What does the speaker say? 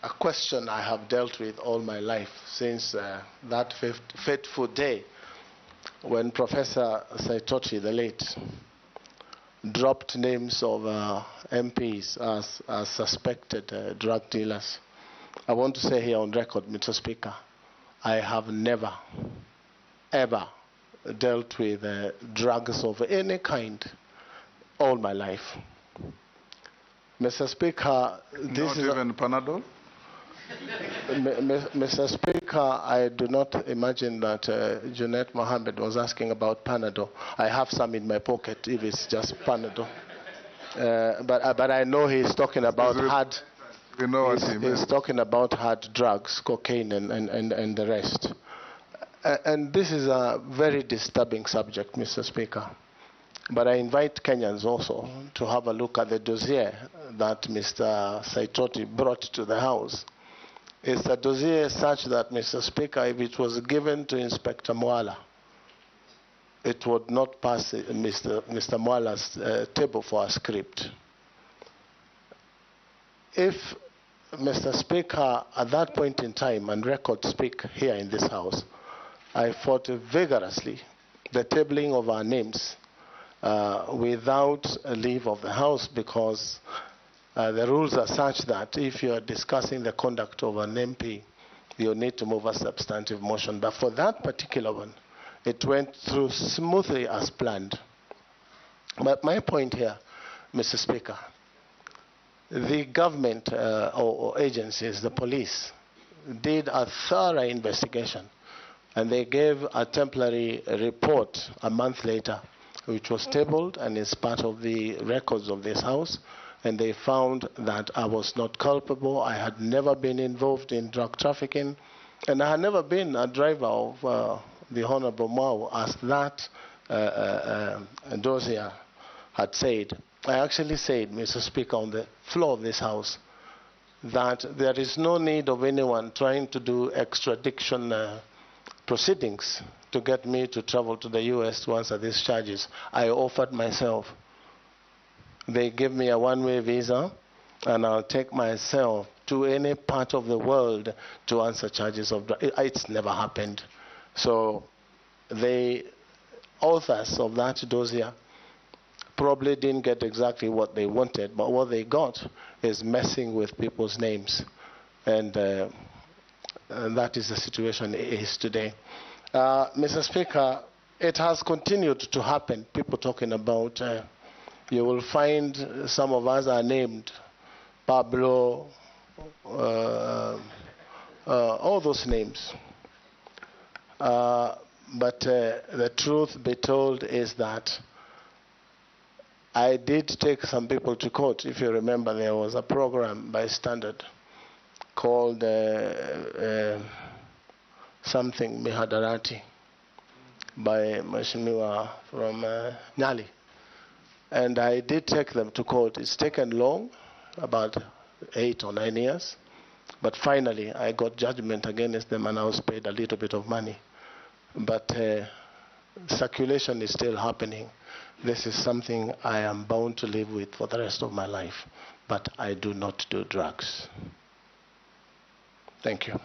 a question I have dealt with all my life since that fateful day when Professor Saitoti, the late, dropped names of MPs as suspected drug dealers. I want to say here on record, Mr. Speaker, I have never, ever dealt with drugs of any kind all my life. Mr. Speaker, this not even Panadol? Mr. Speaker, I do not imagine that Junet Mohammed was asking about Panadol. I have some in my pocket if it's just Panadol. But I know he's talking about hard. You know what he meant. He's talking about hard drugs, cocaine, and the rest. And this is a very disturbing subject, Mr. Speaker. But I invite Kenyans also to have a look at the dossier that Mr. Saitoti brought to the House. It's a dossier such that, Mr. Speaker, if it was given to Inspekta Mwala, it would not pass Mr. Mwala's table for a script. If, Mr. Speaker, at that point in time, and records speak here in this House, I fought vigorously the tabling of our names without a leave of the House, because the rules are such that if you are discussing the conduct of an MP, you need to move a substantive motion. But for that particular one, it went through smoothly as planned. But my point here, Mr. Speaker, the government or agencies, the police, did a thorough investigation, and they gave a temporary report a month later, which was tabled and is part of the records of this House. And they found that I was not culpable. I had never been involved in drug trafficking, and I had never been a driver of the Honorable Mwai, as that dossier had said. I actually said, Mr. Speaker, on the floor of this House, that there is no need of anyone trying to do extradition proceedings to get me to travel to the US to answer these charges. I offered myself. They give me a one-way visa, and I'll take myself to any part of the world to answer charges of drugs. It's never happened. So the authors of that dossier probably didn't get exactly what they wanted, but what they got is messing with people's names. And that is the situation it is today. Mr. Speaker, it has continued to happen. People talking about you will find some of us are named Pablo, all those names. But the truth be told is that I did take some people to court. If you remember, there was a program by Standard called something Mihadarati by Mheshimiwa from Nyali. And I did take them to court. It's taken long, about 8 or 9 years. But finally, I got judgment against them, and I was paid a little bit of money. But circulation is still happening. This is something I am bound to live with for the rest of my life. But I do not do drugs. Thank you.